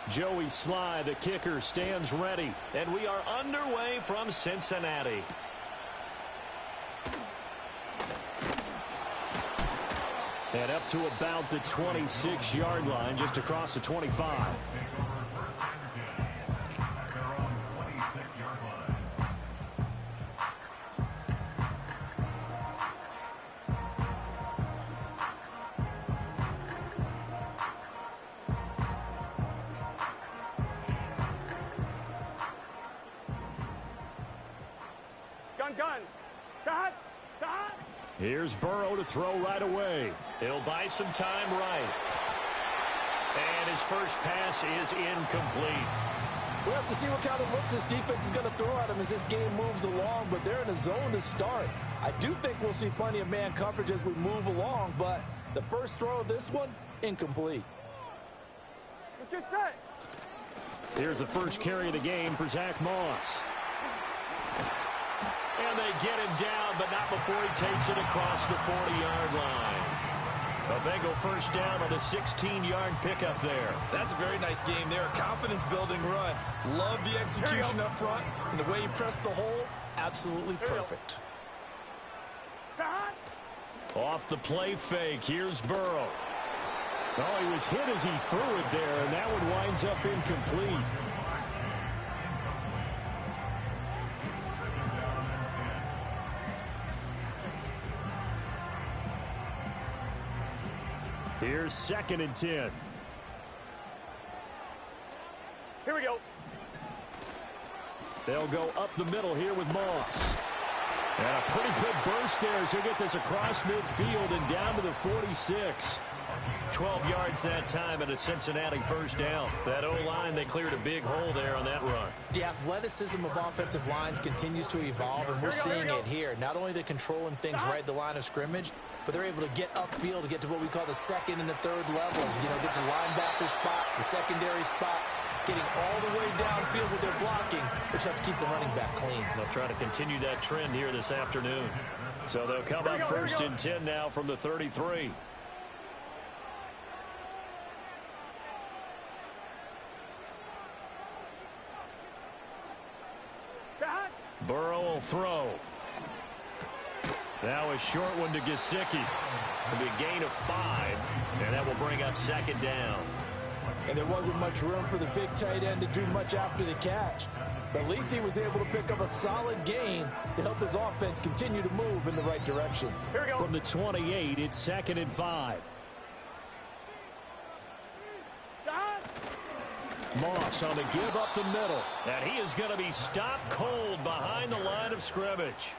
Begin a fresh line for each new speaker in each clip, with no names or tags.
Joey Sly, the kicker, stands ready. And we are underway from Cincinnati. And up to about the 26-yard line, just across the 25. Here's Burrow to throw right away. He'll buy some time right. And his first pass is incomplete.
We'll have to see what kind of looks this defense is going to throw at him as this game moves along, but they're in a zone to start. I do think we'll see plenty of man coverage as we move along, but the first throw of this one, incomplete.
Let's get set.
Here's the first carry of the game for Zach Moss. And they get him down, but not before he takes it across the 40-yard line. A Bengal first down on a 16-yard pickup there.
That's a very nice game there. Confidence-building run. Love the execution up front. And the way he pressed the hole, absolutely perfect.
Off the play fake, here's Burrow. Oh, he was hit as he threw it there, and that one winds up incomplete. Here's 2nd and 10.
Here we go.
They'll go up the middle here with Moss. And a pretty good burst there as he'll get this across midfield and down to the 46. 12 yards that time and a Cincinnati first down. That O-line, they cleared a big hole there on that run.
The athleticism of offensive lines continues to evolve, and we're seeing it here. Not only are they controlling things right at the line of scrimmage, but they're able to get upfield to get to what we call the second and the third levels. You know, get to linebacker spot, the secondary spot, getting all the way downfield with their blocking, which helps keep the running back clean.
They'll try to continue that trend here this afternoon. So they'll come up first and 10 now from the 33. Burrow will throw. Now a short one to Gesicki. It'll be a gain of 5, and that will bring up 2nd down.
And there wasn't much room for the big tight end to do much after the catch. But at least he was able to pick up a solid gain to help his offense continue to move in the right direction.
Here we go.
From the 28, it's 2nd and 5. Moss on the give up the middle. And he is going to be stopped cold behind the line of scrimmage.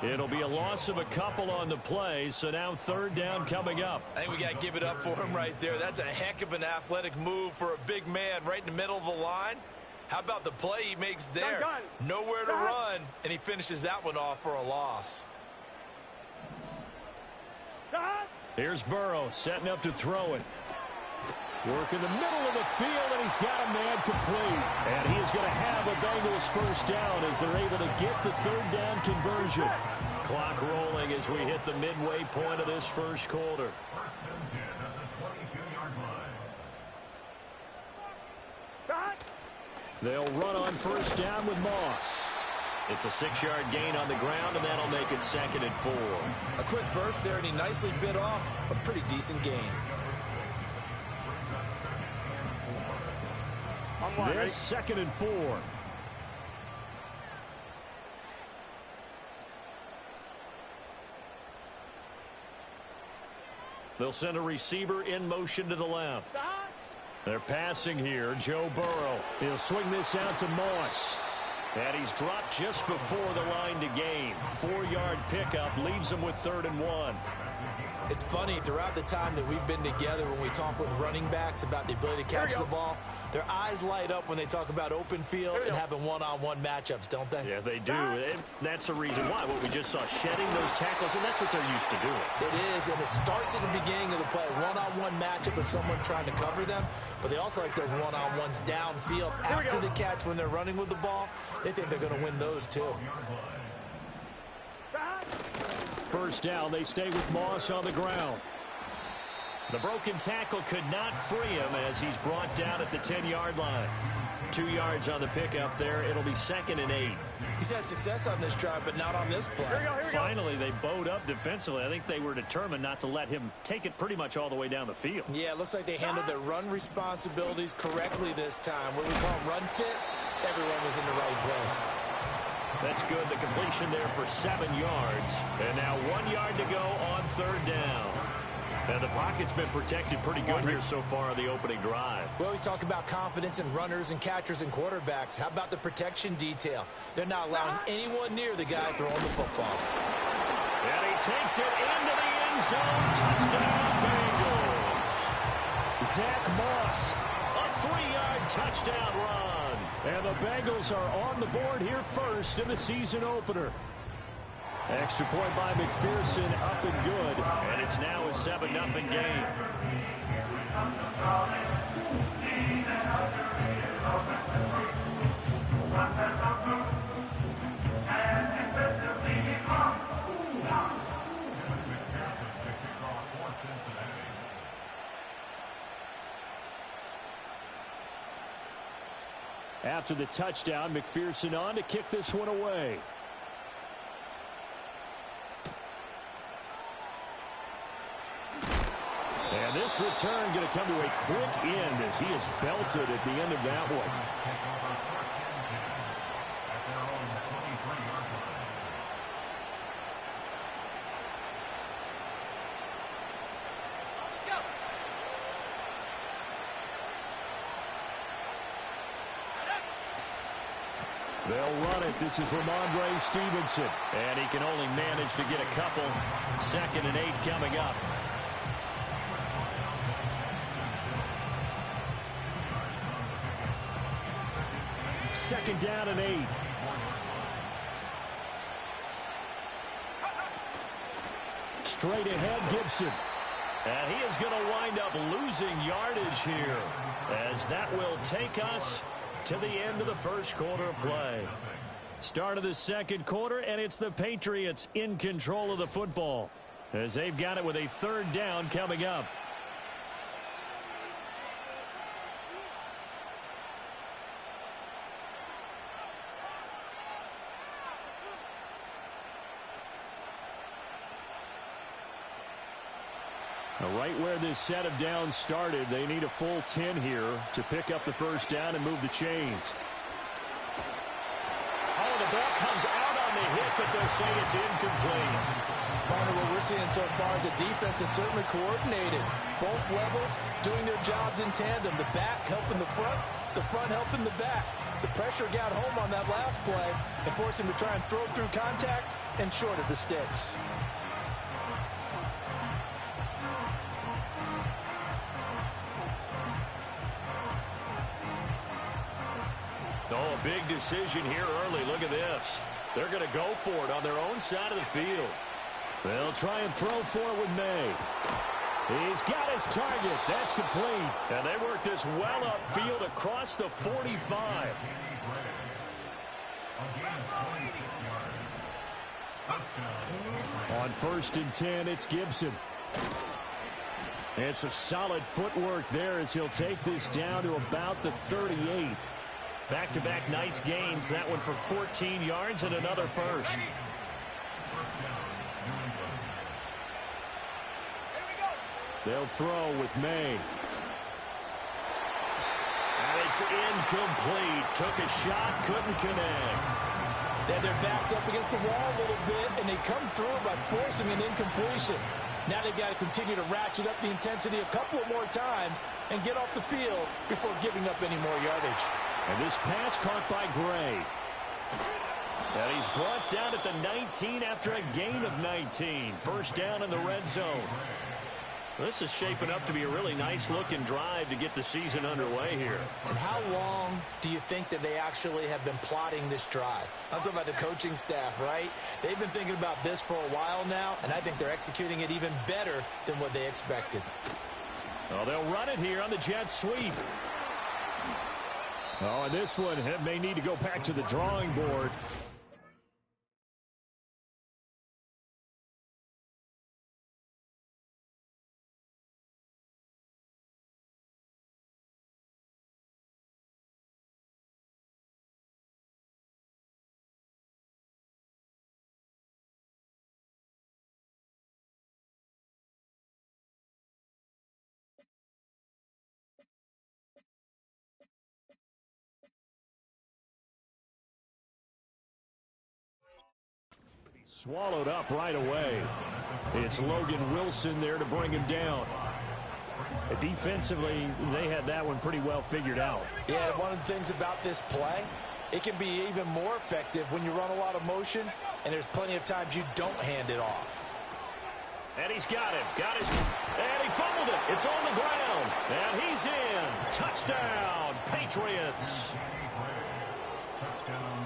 It'll be a loss of a couple on the play, so now 3rd down coming up.
I think we got to give it up for him right there. That's a heck of an athletic move for a big man right in the middle of the line. How about the play he makes there? Nowhere to run, and he finishes that one off for a loss.
Here's Burrow setting up to throw it. Work in the middle of the field, and he's got a man complete. And he is going to have a Bengals first down as they're able to get the 3rd down conversion. Clock rolling as we hit the midway point of this first quarter. They'll run on first down with Moss. It's a 6-yard gain on the ground, and that'll make it 2nd and 4.
A quick burst there, and he nicely bit off a pretty decent gain.
This 2nd and 4. They'll send a receiver in motion to the left. They're passing here. Joe Burrow. He'll swing this out to Moss. And he's dropped just before the line to gain. 4-yard pickup leaves him with 3rd and 1.
It's funny, throughout the time that we've been together, when we talk with running backs about the ability to catch the ball, their eyes light up when they talk about open field and having one-on-one matchups, don't they?
Yeah, they do. And that's the reason why. What we just saw, shedding those tackles, and that's what they're used to doing.
It is, and it starts at the beginning of the play. One-on-one matchup if someone's trying to cover them, but they also like those one-on-ones downfield after the catch when they're running with the ball. They think they're going to win those too.
First down, they stay with Moss on the ground. The broken tackle could not free him as he's brought down at the 10-yard line. 2 yards on the pickup there. It'll be 2nd and 8.
He's had success on this drive, but not on this play.
Here we go.
Finally, they bowed up defensively. I think they were determined not to let him take it pretty much all the way down the field.
Yeah, it looks like they handled their run responsibilities correctly this time. What we call run fits, everyone was in the right place.
That's good. The completion there for 7 yards. And now 1 yard to go on 3rd down. And the pocket's been protected pretty good here so far on the opening drive.
We always talk about confidence in runners and catchers and quarterbacks. How about the protection detail? They're not allowing anyone near the guy throwing the football.
And he takes it into the end zone. Touchdown, Bengals. Zach Moss, a 3-yard touchdown run. And the Bengals are on the board here first in the season opener. Extra point by McPherson, up and good. And it's now a 7-0 game. After the touchdown, McPherson on to kick this one away. And this return going to come to a quick end as he is belted at the end of that one. They'll run it. This is Ramondre Stevenson. And he can only manage to get a couple. 2nd and 8 coming up. Second down and 8. Straight ahead, Gibson. And he is going to wind up losing yardage here, as that will take us to the end of the first quarter of play. Start of the second quarter, and it's the Patriots in control of the football, as they've got it with a 3rd down coming up. Right where this set of downs started, they need a full 10 here to pick up the first down and move the chains. Oh, the ball comes out on the hit, but they'll say it's incomplete.
Partner, what we're seeing so far is the defense is certainly coordinated. Both levels doing their jobs in tandem. The back helping the front helping the back. The pressure got home on that last play and forced him to try and throw through contact and short of the sticks.
Oh, a big decision here early. Look at this. They're going to go for it on their own side of the field. They'll try and throw for it with May. He's got his target. That's complete. And they work this well upfield across the 45. On 1st and 10, it's Gibson. It's some solid footwork there as he'll take this down to about the 38. Back-to-back nice gains. That one for 14 yards and another first. They'll throw with May. And it's incomplete. Took a shot, couldn't connect.
They had their backs up against the wall a little bit, and they come through by forcing an incompletion. Now they've got to continue to ratchet up the intensity a couple of more times and get off the field before giving up any more yardage.
And this pass caught by Gray. And he's brought down at the 19 after a gain of 19. First down in the red zone. This is shaping up to be a really nice-looking drive to get the season underway here.
And how long do you think that they actually have been plotting this drive? I'm talking about the coaching staff, right? They've been thinking about this for a while now, and I think they're executing it even better than what they expected.
Well, they'll run it here on the jet sweep. Oh, and this one may need to go back to the drawing board. Swallowed up right away. It's Logan Wilson there to bring him down. Defensively, they had that one pretty well figured out.
Yeah, one of the things about this play, it can be even more effective when you run a lot of motion, and there's plenty of times you don't hand it off.
And he's got it. And he fumbled it. It's on the ground. And he's in. Touchdown, Patriots.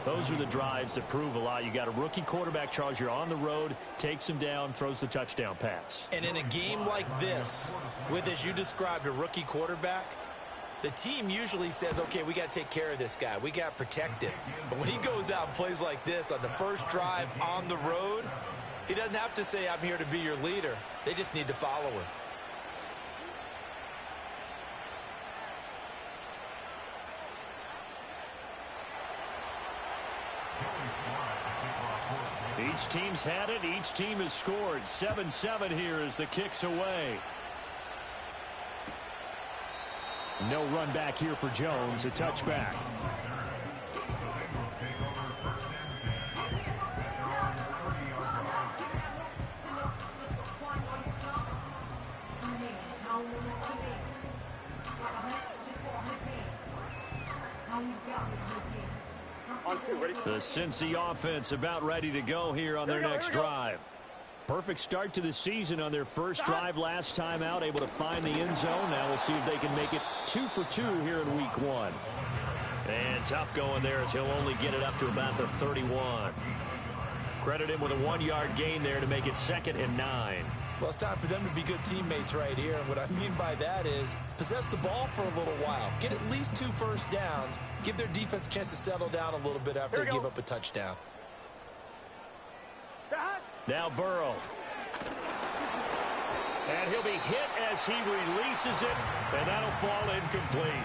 Those are the drives that prove a lot. You got a rookie quarterback, Charles. You're on the road, takes him down, throws the touchdown pass.
And in a game like this, with, as you described, a rookie quarterback, the team usually says, okay, we got to take care of this guy. We got to protect him. But when he goes out and plays like this on the first drive on the road, he doesn't have to say, I'm here to be your leader. They just need to follow him.
Each team's had it. Each team has scored. 7-7 here as the kick's away. No run back here for Jones. A touchback. The Cincy offense about ready to go here on their next drive. Perfect start to the season on their first drive last time out, able to find the end zone. Now we'll see if they can make it 2 for 2 here in week 1. And tough going there as he'll only get it up to about the 31. Credit him with a 1-yard gain there to make it 2nd and 9.
Well, it's time for them to be good teammates right here. And what I mean by that is possess the ball for a little while. Get at least 2 first downs. Give their defense a chance to settle down a little bit after they give up a touchdown.
Now Burrow. And he'll be hit as he releases it. And that'll fall incomplete.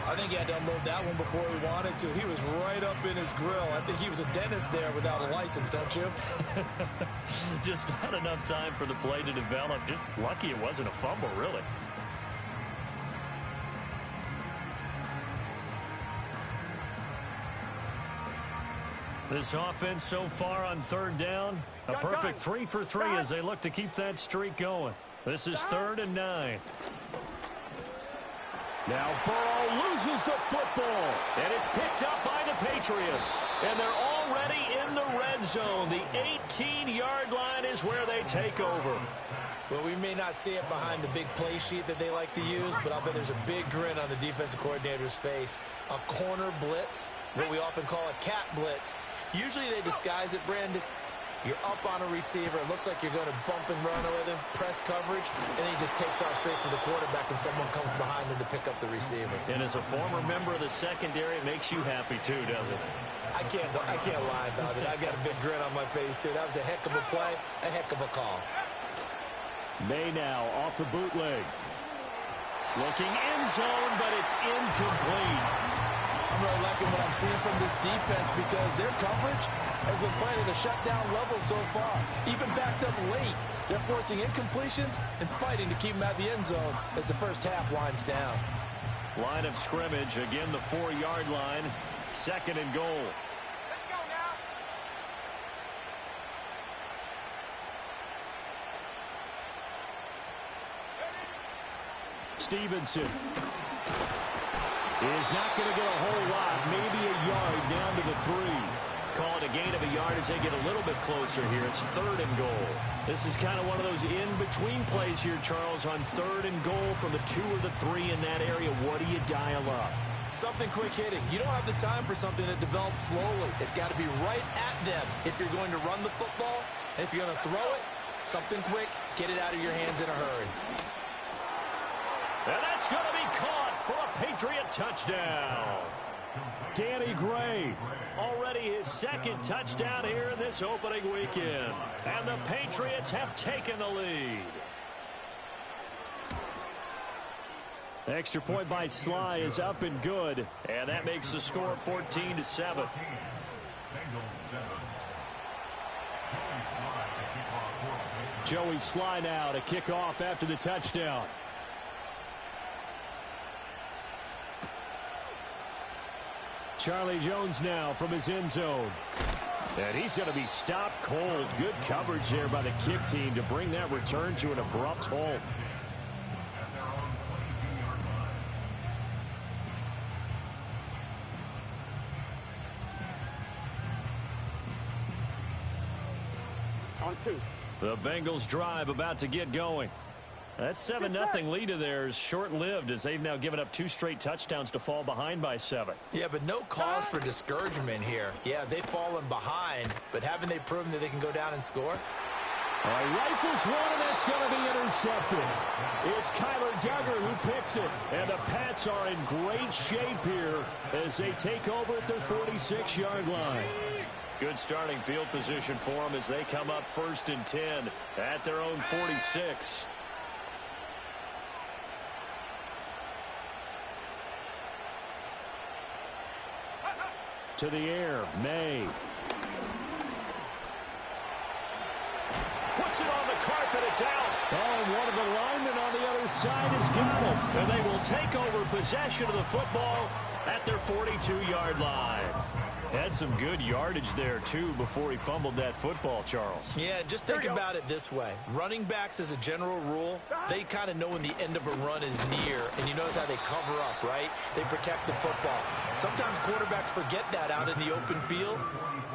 I think he had to unload that one before he wanted to. He was right up in his grill. I think he was a dentist there without a license, don't you?
Just not enough time for the play to develop. Just lucky it wasn't a fumble, really. This offense so far on 3rd down, a perfect 3 for 3 as they look to keep that streak going. This is 3rd and 9. Now Burrow loses the football, and it's picked up by the Patriots. And they're already in the red zone. The 18-yard line is where they take over.
Well, we may not see it behind the big play sheet that they like to use, but I'll bet there's a big grin on the defensive coordinator's face. A corner blitz, what we often call a cat blitz. Usually they disguise it, Brandon. You're up on a receiver. It looks like you're going to bump and run with him, press coverage, and then he just takes off straight for the quarterback, and someone comes behind him to pick up the receiver.
And as a former member of the secondary, it makes you happy too, doesn't it?
I can't lie about it. I got a big grin on my face, too. That was a heck of a play, a heck of a call.
May now off the bootleg. Looking end zone, but it's incomplete.
I'm really liking what I'm seeing from this defense because their coverage has been playing at a shutdown level so far. Even backed up late, they're forcing incompletions and fighting to keep them at the end zone as the first half winds down.
Line of scrimmage, again the 4-yard line, 2nd and goal.
Let's go now.
Stevenson is not going to get a whole lot, maybe a yard down to the 3. Call it a gain of a yard as they get a little bit closer here. It's 3rd and goal. This is kind of one of those in-between plays here, Charles, on 3rd and goal from the 2 or the 3 in that area. What do you dial up?
Something quick hitting. You don't have the time for something that develops slowly. It's got to be right at them if you're going to run the football. And if you're going to throw it, something quick, get it out of your hands in a hurry.
And that's going to be caught for a Patriot touchdown. Danny Gray, already his 2nd touchdown here in this opening weekend. And the Patriots have taken the lead. Extra point by Sly is up and good. And that makes the score 14-7. Joey Sly now to kick off after the touchdown. Charlie Jones now from his end zone. And he's going to be stopped cold. Good coverage there by the kick team to bring that return to an abrupt halt.
On 2.
The Bengals drive about to get going. That 7-0 lead of theirs short-lived as they've now given up 2 straight touchdowns to fall behind by 7.
Yeah, but no cause for discouragement here. Yeah, they've fallen behind, but haven't they proven that they can go down and score?
All right, rifles one, and that's going to be intercepted. It's Kyler Duggar who picks it, and the Pats are in great shape here as they take over at their 46-yard line. Good starting field position for them as they come up 1st and 10 at their own 46. To the air, May. Puts it on the carpet, it's out. Oh, and one of the linemen on the other side has got it. And they will take over possession of the football at their 42-yard line. Had some good yardage there, too, before he fumbled that football, Charles.
Yeah, just think about it this way. Running backs, as a general rule, they kind of know when the end of a run is near, and you notice how they cover up, right? They protect the football. Sometimes quarterbacks forget that out in the open field.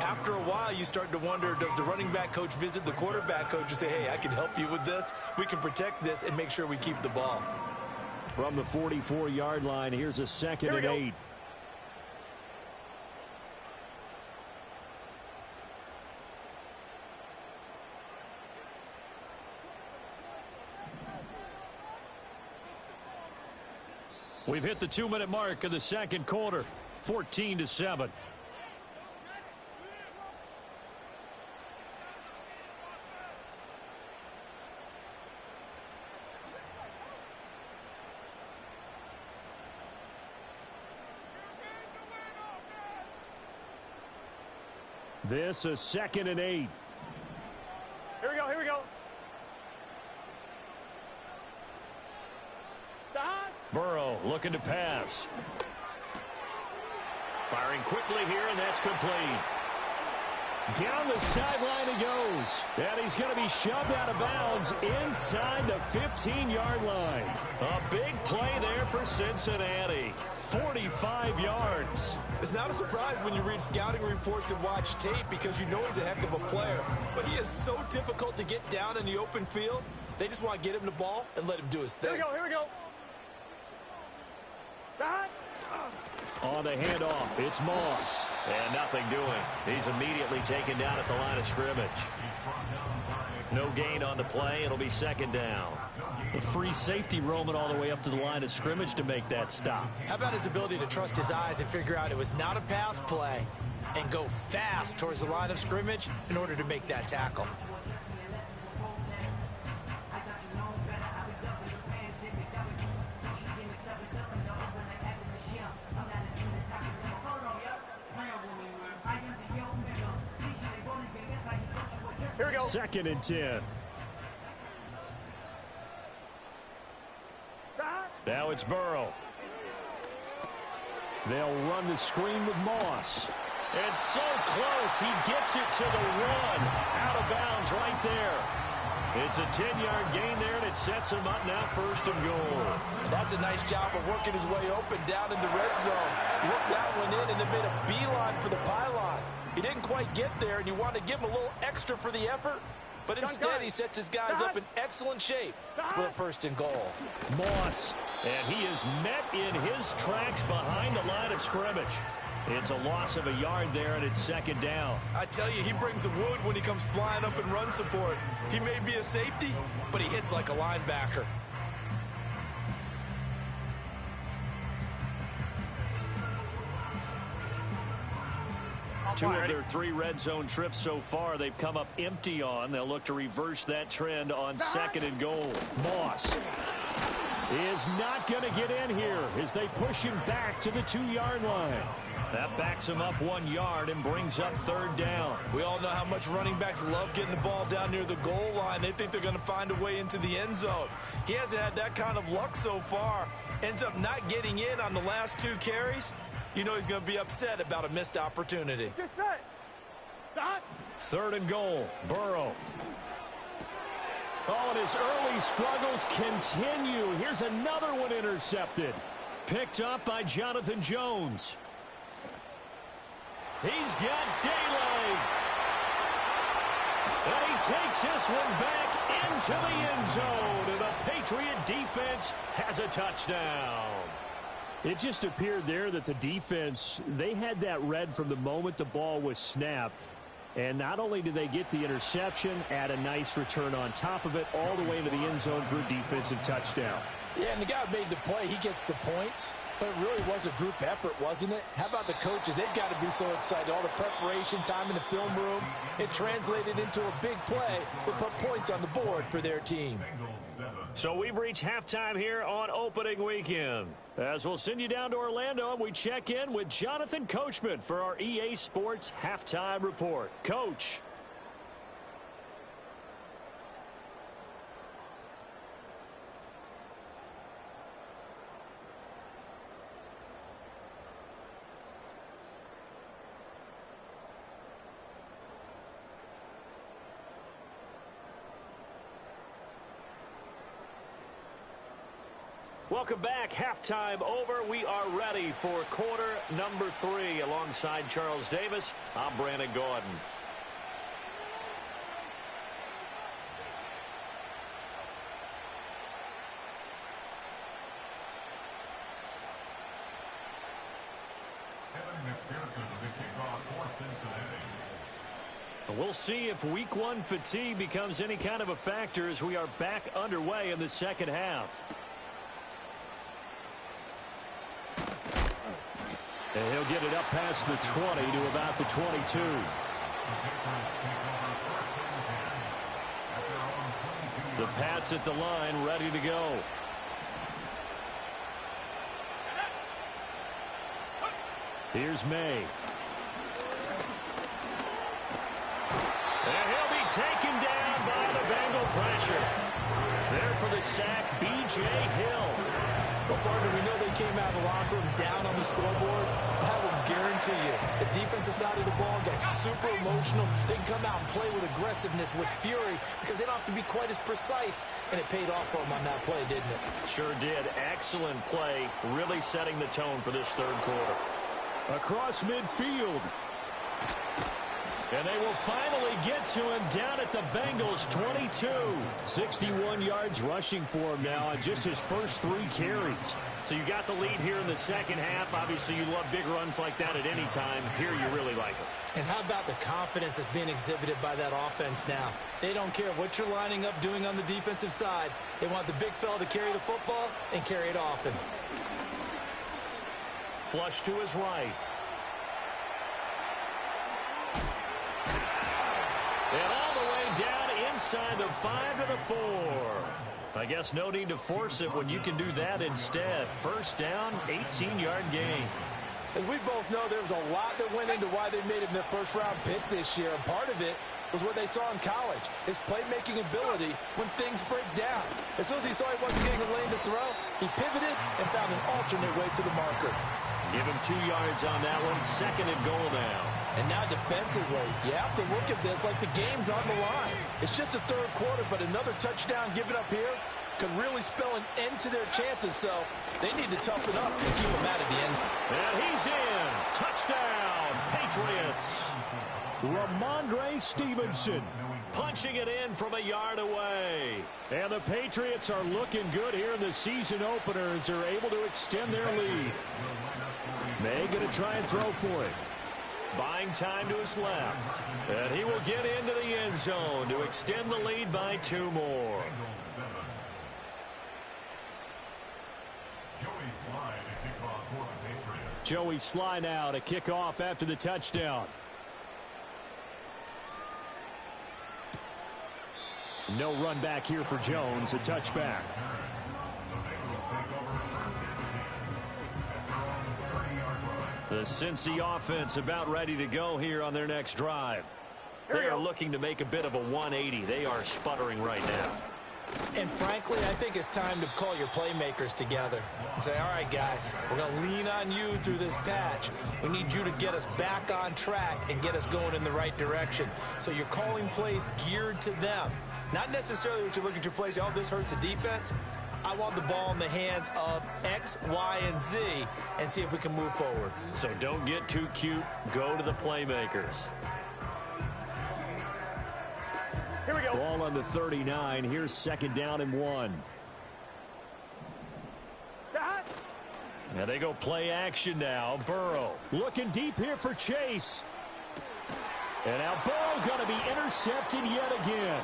After a while, you start to wonder, does the running back coach visit the quarterback coach and say, hey, I can help you with this. We can protect this and make sure we keep the ball.
From the 44-yard line, here's a 2nd and 8. We've hit the 2-minute mark of the second quarter, 14-7. This is 2nd and 8.
Here we go, here we go.
Burrow looking to pass. Firing quickly here, and that's complete. Down the sideline he goes. And he's going to be shoved out of bounds inside the 15-yard line. A big play there for Cincinnati. 45 yards.
It's not a surprise when you read scouting reports and watch tape because you know he's a heck of a player. But he is so difficult to get down in the open field. They just want to get him the ball and let him do his thing.
Here we go, here we go.
On the handoff, it's Moss. And nothing doing. He's immediately taken down at the line of scrimmage. No gain on the play. It'll be 2nd down. The free safety roaming all the way up to the line of scrimmage to make that stop.
How about his ability to trust his eyes and figure out it was not a pass play and go fast towards the line of scrimmage in order to make that tackle?
Here we go.
2nd and 10. Now it's Burrow. They'll run the screen with Moss. And so close, he gets it to the 1. Out of bounds right there. It's a 10-yard gain there, and it sets him up now 1st and goal.
That's a nice job of working his way open down in the red zone. Looked that one in and then made a beeline for the pylon. He didn't quite get there, and you want to give him a little extra for the effort. But instead, he sets his guys up in excellent shape for a 1st and goal.
Moss, and he is met in his tracks behind the line of scrimmage. It's a loss of a yard there, and it's 2nd down.
I tell you, he brings the wood when he comes flying up in run support. He may be a safety, but he hits like a linebacker.
Two of their 3 red zone trips so far, they've come up empty on. They'll look to reverse that trend on 2nd and goal. Moss is not going to get in here as they push him back to the 2-yard line. That backs him up 1 yard and brings up 3rd down.
We all know how much running backs love getting the ball down near the goal line. They think they're going to find a way into the end zone. He hasn't had that kind of luck so far. Ends up not getting in on the last 2 carries. You know he's going to be upset about a missed opportunity.
Get set. Dot.
3rd and goal. Burrow. Oh, and his early struggles continue. Here's another one intercepted. Picked up by Jonathan Jones. He's got daylight. And he takes this one back into the end zone. And the Patriot defense has a touchdown. It just appeared there that the defense, they had that read from the moment the ball was snapped. And not only did they get the interception, add a nice return on top of it, all the way into the end zone for a defensive touchdown.
Yeah, and the guy made the play. He gets the points. But it really was a group effort, wasn't it? How about the coaches? They've got to be so excited. All the preparation time in the film room, it translated into a big play that put points on the board for their team.
So we've reached halftime here on opening weekend. As we'll send you down to Orlando, and we check in with Jonathan Coachman for our EA Sports Halftime Report. Coach. Welcome back. Halftime over. We are ready for quarter number 3. Alongside Charles Davis, I'm Brandon Gordon. We'll see if week 1 fatigue becomes any kind of a factor as we are back underway in the second half. And he'll get it up past the 20 to about the 22. The Pats at the line, ready to go. Here's May. And he'll be taken down by the Bengal pressure. There for the sack, B.J. Hill.
Well, partner, we know they came out of the locker room down on the scoreboard. That will guarantee you the defensive side of the ball gets super emotional. They can come out and play with aggressiveness, with fury, because they don't have to be quite as precise. And it paid off for them on that play, didn't it?
Sure did. Excellent play, really setting the tone for this third quarter. Across midfield. And they will finally get to him down at the Bengals' 22. 61 yards rushing for him now on just his first 3 carries. So you got the lead here in the second half. Obviously, you love big runs like that at any time. Here, you really like them.
And how about the confidence that's being exhibited by that offense now? They don't care what you're lining up doing on the defensive side. They want the big fella to carry the football and carry it often.
Flush to his right. And all the way down inside the 5 to the 4. I guess no need to force it when you can do that instead. First down, 18-yard gain.
As we both know, there was a lot that went into why they made him their first-round pick this year. And part of it was what they saw in college, his playmaking ability when things break down. As soon as he saw he wasn't getting a lane to throw, he pivoted and found an alternate way to the marker.
Give him 2 yards on that one. 2nd and goal now.
And now defensively, you have to look at this like the game's on the line. It's just the third quarter, but another touchdown given up here could really spell an end to their chances. So they need to toughen up and keep them out at the end.
And he's in. Touchdown, Patriots. Ramondre Stevenson punching it in from a yard away. And the Patriots are looking good here in the season opener as they're able to extend their lead. May going to try and throw for it. Buying time to his left. And he will get into the end zone to extend the lead by 2 more. Joey Sly now to kick off after the touchdown. No run back here for Jones. A touchback. The Cincy offense about ready to go here on their next drive. They are looking to make a bit of a 180. They are sputtering right now.
And frankly, I think it's time to call your playmakers together and say, all right, guys, we're going to lean on you through this patch. We need you to get us back on track and get us going in the right direction. So you're calling plays geared to them. Not necessarily what you look at your plays, oh, this hurts the defense. I want the ball in the hands of X, Y, and Z and see if we can move forward.
So don't get too cute. Go to the playmakers.
Here we go.
Ball on the 39. Here's 2nd down and 1. Now they go play action now. Burrow looking deep here for Chase. And now Burrow going to be intercepted yet again.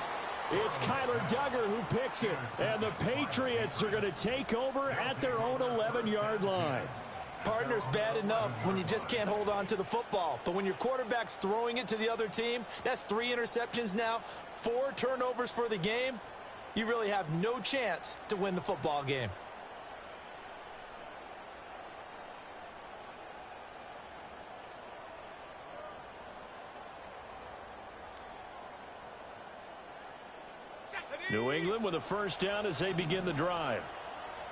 It's Kyler Duggar who picks it. And the Patriots are going to take over at their own 11-yard line.
Partner's bad enough when you just can't hold on to the football. But when your quarterback's throwing it to the other team, that's 3 interceptions now, 4 turnovers for the game. You really have no chance to win the football game.
New England with a 1st down as they begin the drive.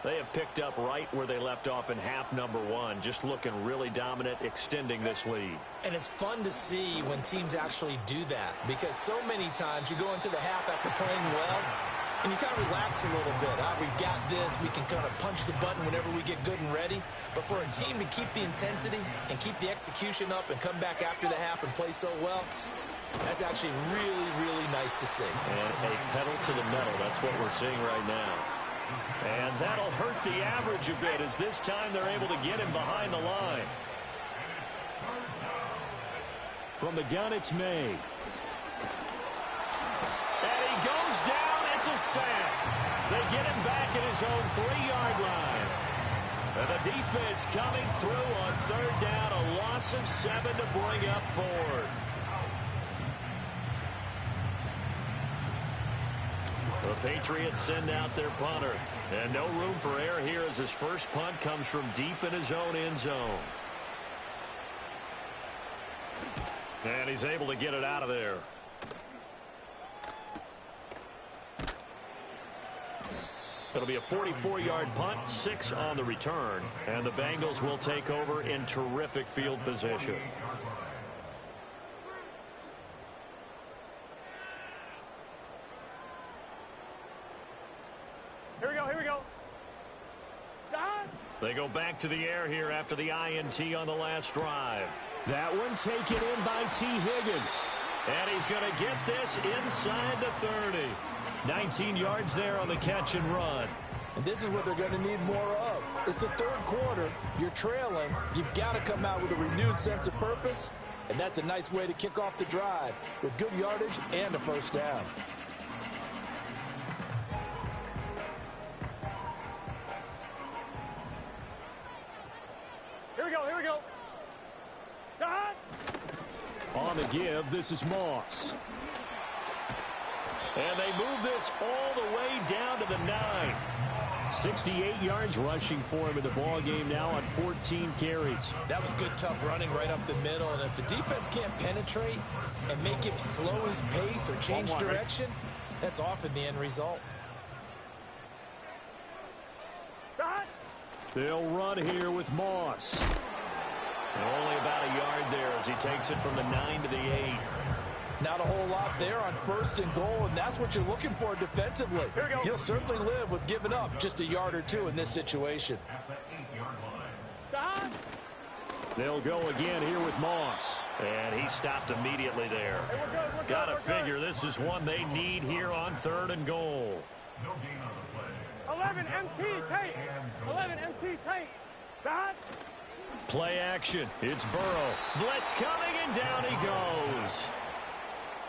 They have picked up right where they left off in half number 1, just looking really dominant, extending this lead.
And it's fun to see when teams actually do that, because so many times you go into the half after playing well, and you kind of relax a little bit. We've got this. We can kind of punch the button whenever we get good and ready. But for a team to keep the intensity and keep the execution up and come back after the half and play so well, that's actually really, really nice to see.
And a pedal to the metal. That's what we're seeing right now. And that'll hurt the average a bit as this time they're able to get him behind the line. From the gun, it's May. And he goes down. It's a sack. They get him back at his own 3-yard line. And the defense coming through on 3rd down. A loss of 7 to bring up 4th. The Patriots send out their punter. And no room for error here as his first punt comes from deep in his own end zone. And he's able to get it out of there. It'll be a 44-yard punt, 6 on the return. And the Bengals will take over in terrific field position.
Here we go, here we go.
They go back to the air here after the INT on the last drive. That one taken in by T. Higgins. And he's going to get this inside the 30. 19 yards there on the catch and run.
And this is what they're going to need more of. It's the 3rd quarter. You're trailing. You've got to come out with a renewed sense of purpose. And that's a nice way to kick off the drive with good yardage and a 1st down.
Here we go, here we go.
On the give, this is Moss. And they move this all the way down to the 9. 68 yards rushing for him in the ball game now on 14 carries.
That was good, tough running right up the middle. And if the defense can't penetrate and make him slow his pace or change direction, that's often the end result.
They'll run here with Moss. And only about a yard there as he takes it from the 9 to the 8.
Not a whole lot there on 1st and goal, and that's what you're looking for defensively. You'll certainly live with giving up just a yard or 2 in this situation.
They'll go again here with Moss. And he stopped immediately there. Got to figure this is one they need here on 3rd and goal.
11 MT tape. 11 MT tape.
Play action. It's Burrow. Blitz coming, and down he goes.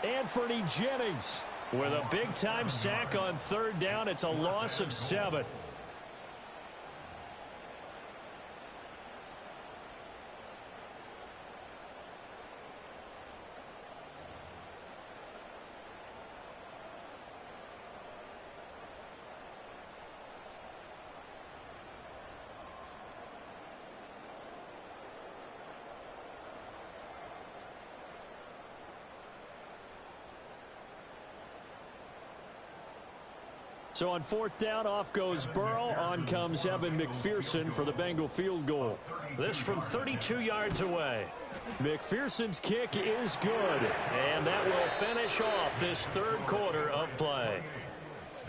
Anthony Jennings with a big-time sack on 3rd down. It's a loss of 7. So on 4th down, off goes Burrow. On comes Evan McPherson for the Bengal field goal. This from 32 yards away. McPherson's kick is good, and that will finish off this third quarter of play.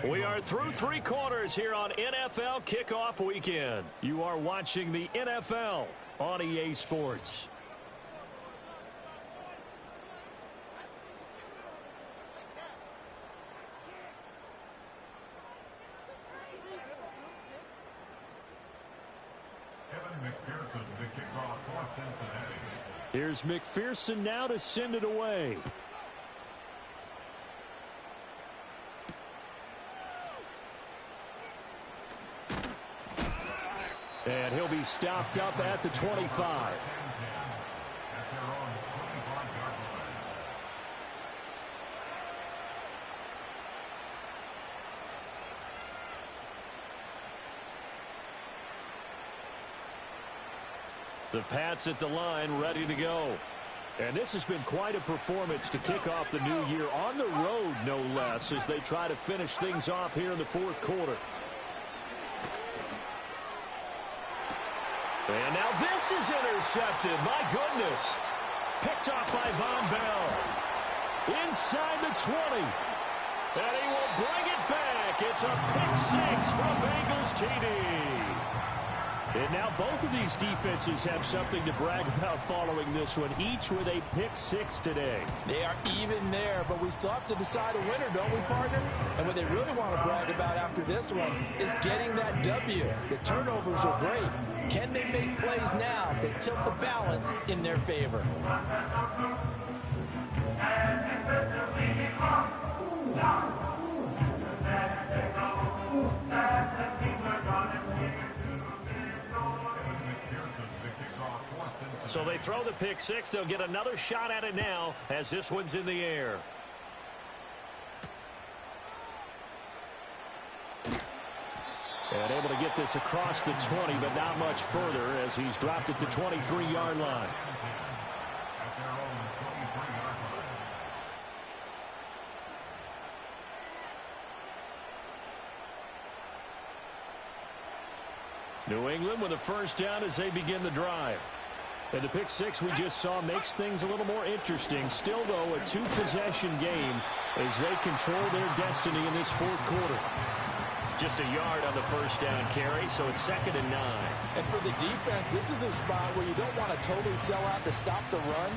We are through 3 quarters here on NFL Kickoff Weekend. You are watching the NFL on EA Sports.
McPherson, the kickoff for Cincinnati.
Here's McPherson now to send it away. And he'll be stopped up at the 25. The Pats at the line, ready to go. And this has been quite a performance to kick off the new year on the road, no less, as they try to finish things off here in the 4th quarter. And now this is intercepted. My goodness. Picked off by Von Bell. Inside the 20. And he will bring it back. It's a pick-6 from Bengals TD. And now both of these defenses have something to brag about following this one, each with a pick-6 today.
They are even there, but we still have to decide a winner, don't we, partner? And what they really want to brag about after this one is getting that W. The turnovers are great. Can they make plays now that tilt the balance in their favor?
So they throw the pick-6. They'll get another shot at it now as this one's in the air. And able to get this across the 20, but not much further as he's dropped it to 23-yard line. New England with a first down as they begin the drive. And the pick-6 we just saw makes things a little more interesting. Still, though, a 2-possession game as they control their destiny in this 4th quarter. Just a yard on the first down carry, so it's 2nd and 9.
And for the defense, this is a spot where you don't want to totally sell out to stop the run,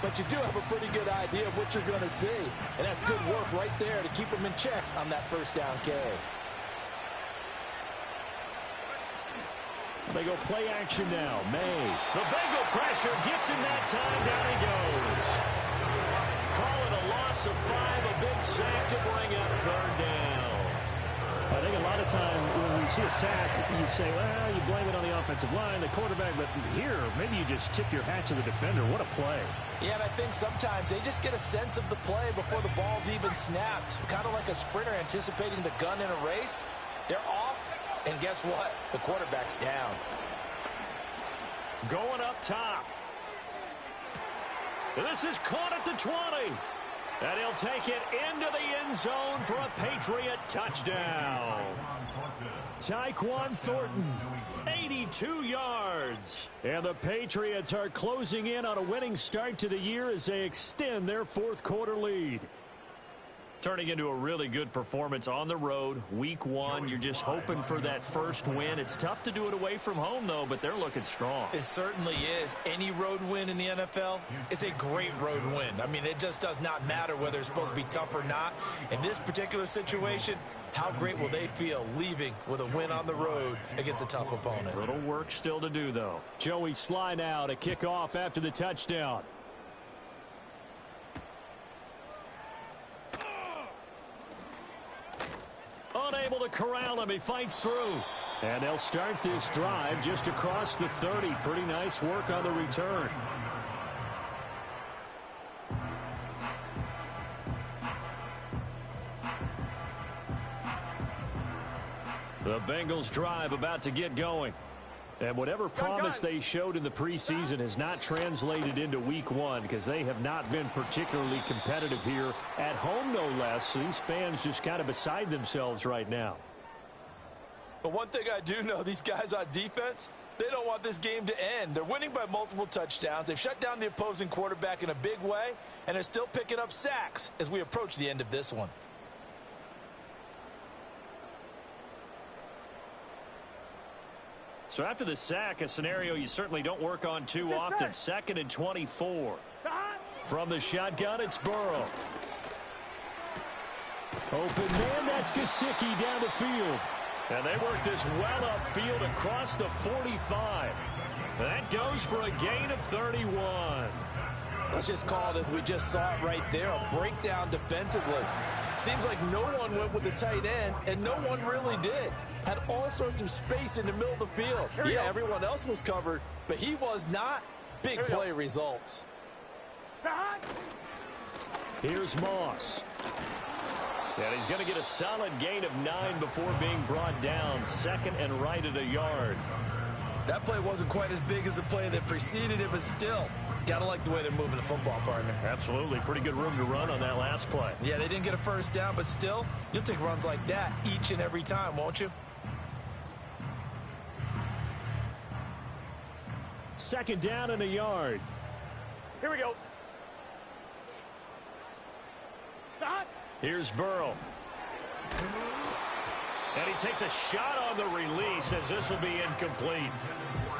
but you do have a pretty good idea of what you're going to see. And that's good work right there to keep them in check on that first down carry.
They go play action now. May. The Bengal pressure gets him that time. Down he goes. Call it a loss of 5. A big sack to bring up 3rd down. I think a lot of time when we see a sack, you say, well, you blame it on the offensive line, the quarterback. But here, maybe you just tip your hat to the defender. What a play.
Yeah, and I think sometimes they just get a sense of the play before the ball's even snapped. Kind of like a sprinter anticipating the gun in a race. They're off. And guess what? The quarterback's down.
Going up top. This is caught at the 20. And he'll take it into the end zone for a Patriot touchdown. Tyquan Thornton, 82 yards. And the Patriots are closing in on a winning start to the year as they extend their 4th quarter lead. Turning into a really good performance on the road. Week 1, you're just hoping for that first win. It's tough to do it away from home, though, but they're looking strong.
It certainly is. Any road win in the NFL is a great road win. I mean, it just does not matter whether it's supposed to be tough or not. In this particular situation, how great will they feel leaving with a win on the road against a tough opponent?
Little work still to do, though. Joey Sly now to kick off after the touchdown. Unable to corral him. He fights through. And they'll start this drive just across the 30. Pretty nice work on the return. The Bengals drive about to get going. And whatever promise they showed in the preseason has not translated into week one because they have not been particularly competitive here at home, no less. So these fans just kind of beside themselves right now.
But one thing I do know, these guys on defense, they don't want this game to end. They're winning by multiple touchdowns. They've shut down the opposing quarterback in a big way, and they're still picking up sacks as we approach the end of this one.
So after the sack, a scenario you certainly don't work on too often. 2nd and 24. From the shotgun, it's Burrow. Open man, that's Gesicki down the field. And they work this well upfield across the 45. That goes for a gain of 31.
Let's just call it as we just saw it right there, a breakdown defensively. Seems like no one went with the tight end, and no one really did. Had all sorts of space in the middle of the field. Yeah, everyone else was covered, but he was not. Big play results.
Here's Moss. And he's going to get a solid gain of 9 before being brought down. 2nd and right at a yard.
That play wasn't quite as big as the play that preceded it, but still, got to like the way they're moving the football, partner.
Absolutely. Pretty good room to run on that last play.
Yeah, they didn't get a first down, but still, you'll take runs like that each and every time, won't you?
2nd down and a yard.
Here we go.
Here's Burrow. And he takes a shot on the release as this will be incomplete.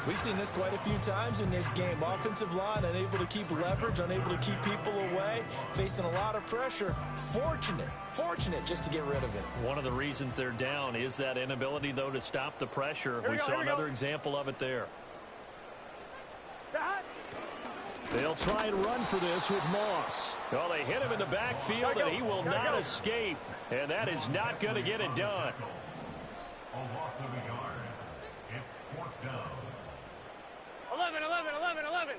We've seen this quite a few times in this game. Offensive line unable to keep leverage, unable to keep people away, facing a lot of pressure. Fortunate just to get rid of it.
One of the reasons they're down is that inability, though, to stop the pressure. We saw another example of it there. They'll try and run for this with Moss. Well, they hit him in the backfield, and he will not escape. And that is not going to get it done.
A loss of a yard. It's 4th down.
11.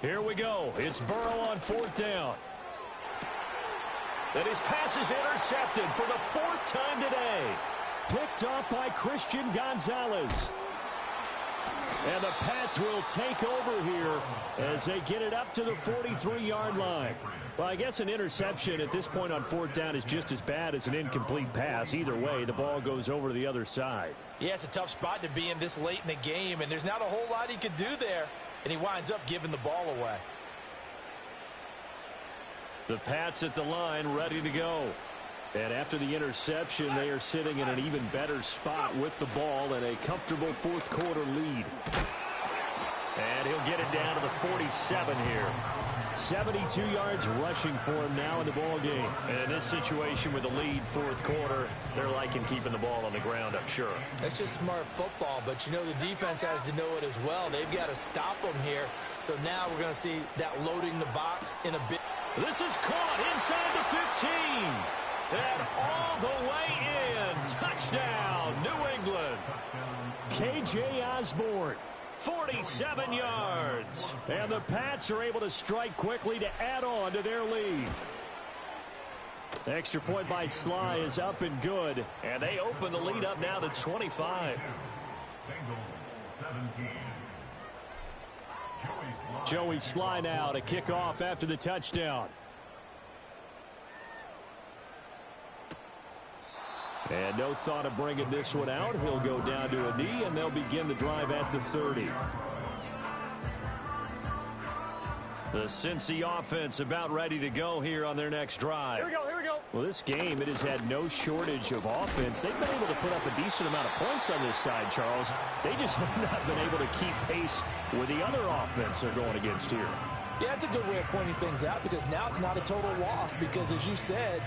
Here we go. It's Burrow on 4th down. And his pass is intercepted for the 4th time today. Picked off by Christian Gonzalez. And the Pats will take over here as they get it up to the 43-yard line. Well, I guess an interception at this point on 4th down is just as bad as an incomplete pass. Either way, the ball goes over to the other side.
Yeah, it's a tough spot to be in this late in the game, and there's not a whole lot he could do there, and he winds up giving the ball away.
The Pats at the line ready to go. And after the interception, they are sitting in an even better spot with the ball and a comfortable 4th quarter lead. And he'll get it down to the 47 here. 72 yards rushing for him now in the ball game. And in this situation with the lead 4th quarter, they're liking keeping the ball on the ground, I'm sure.
It's just smart football, but you know the defense has to know it as well. They've got to stop them here. So now we're going to see that loading the box in a bit.
This is caught inside the 15. And all the way in. Touchdown, New England. K.J. Osborne, 47 yards. And the Pats are able to strike quickly to add on to their lead. The extra point by Sly is up and good. And they open the lead up now to 25.
Bengals 17.
Joey Sly now to kick off after the touchdown. And no thought of bringing this one out. He'll go down to a knee, and they'll begin the drive at the 30. The Cincy offense about ready to go here on their next drive.
Here we go.
Well, this game, it has had no shortage of offense. They've been able to put up a decent amount of points on this side, Charles. They just have not been able to keep pace with the other offense they're going against here.
Yeah, it's a good way of pointing things out because now it's not a total loss because, as you said,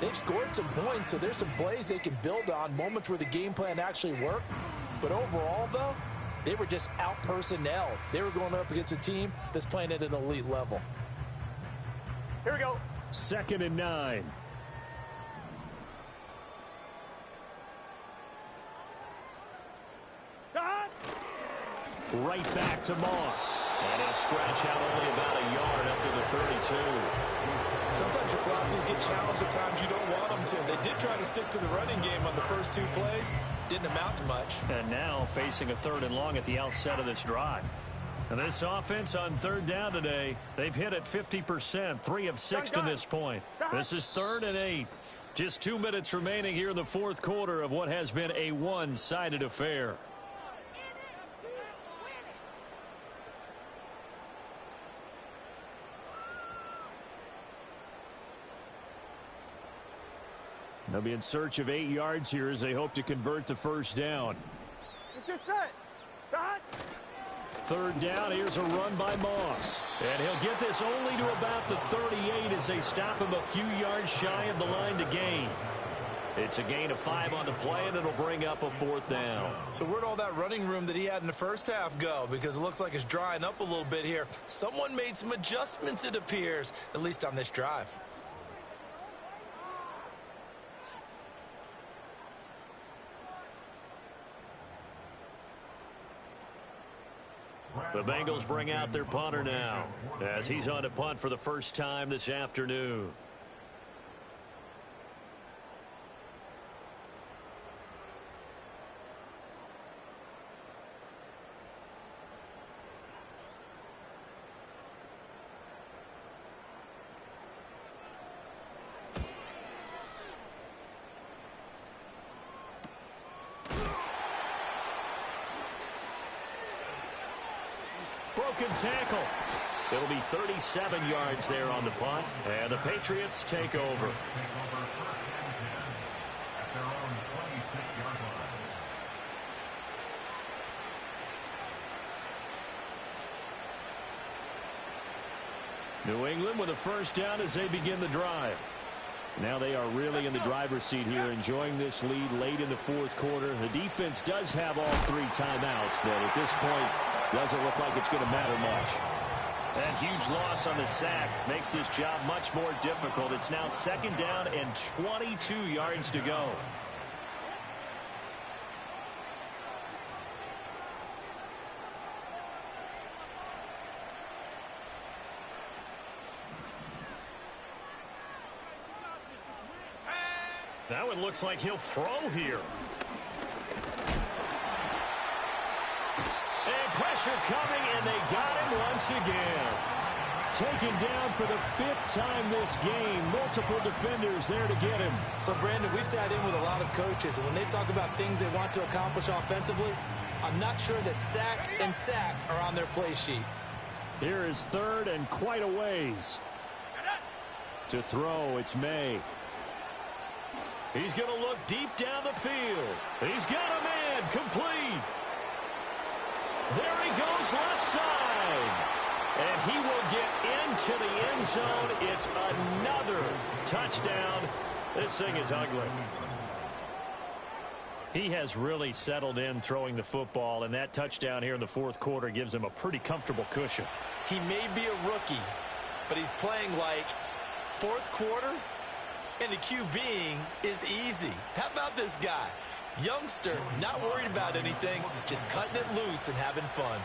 they've scored some points, so there's some plays they can build on, moments where the game plan actually worked. But overall, though, they were just out-personnelled. They were going up against a team that's playing at an elite level.
Here we go.
2nd and 9. Right back to Moss. And he'll scratch out only about a yard up to the 32.
Sometimes your philosophies get challenged at times you don't want them to. They did try to stick to the running game on the first 2 plays. Didn't amount to much.
And now facing a 3rd and long at the outset of this drive. And this offense on 3rd down today, they've hit it 50%, 3 of 6 to this point. This is 3rd and 8. Just 2 minutes remaining here in the 4th quarter of what has been a one-sided affair. They'll be in search of 8 yards here as they hope to convert the first down.
It's just set. Shot.
3rd down, here's a run by Moss. And he'll get this only to about the 38 as they stop him a few yards shy of the line to gain. It's a gain of 5 on the play, and it'll bring up a 4th down.
So where'd all that running room that he had in the first half go? Because it looks like it's drying up a little bit here. Someone made some adjustments, it appears, at least on this drive.
The Bengals bring out their punter now as he's on to punt for the first time this afternoon. Broken tackle. It'll be 37 yards there on the punt, and the Patriots take over. New England with a first down as they begin the drive. Now they are really in the driver's seat here, enjoying this lead late in the 4th quarter. The defense does have all 3 timeouts, but at this point, doesn't look like it's going to matter much. That huge loss on the sack makes this job much more difficult. It's now 2nd down and 22 yards to go. Now it looks like he'll throw here. And pressure coming, and they got him once again. Taken down for the 5th time this game. Multiple defenders there to get him.
So, Brandon, we sat in with a lot of coaches, and when they talk about things they want to accomplish offensively, I'm not sure that sack and sack are on their play sheet.
Here is 3rd and quite a ways. To throw, it's May. He's going to look deep down the field. He's got a man complete. There he goes left side. And he will get into the end zone. It's another touchdown. This thing is ugly. He has really settled in throwing the football, and that touchdown here in the 4th quarter gives him a pretty comfortable cushion.
He may be a rookie, but he's playing like 4th quarter, and the QBing is easy. How about this guy? Youngster, not worried about anything, just cutting it loose and having fun.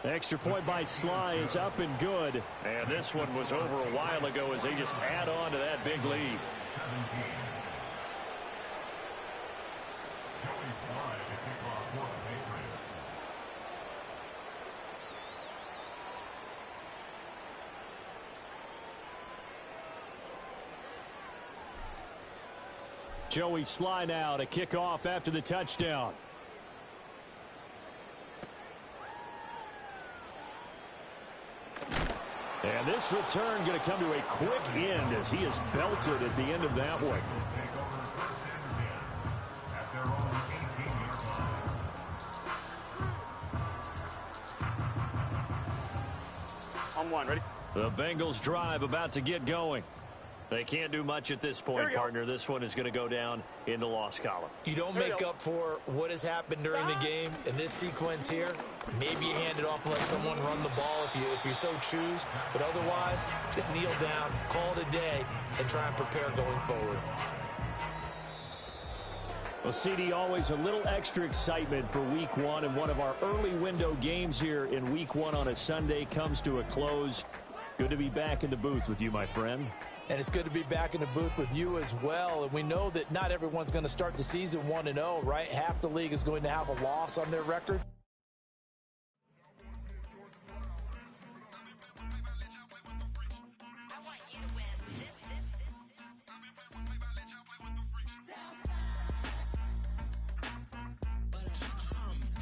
Extra point by Sly is up and good. And this one was over a while ago as they just add on to that big lead. Joey Sly now to kick off after the touchdown. And this return going to come to a quick end as he is belted at the end of that one.
On one, ready?
The Bengals drive about to get going. They can't do much at this point, partner. This one is going to go down in the loss column.
You don't make up for what has happened during the game in this sequence here. Maybe you hand it off and let someone run the ball if you so choose. But otherwise, just kneel down, call it a day, and try and prepare going forward.
Well, CD, always a little extra excitement for Week 1, and one of our early window games here in Week 1 on a Sunday comes to a close. Good to be back in the booth with you, my friend.
And it's good to be back in the booth with you as well. And we know that not everyone's going to start the season 1-0, right? Half the league is going to have a loss on their record.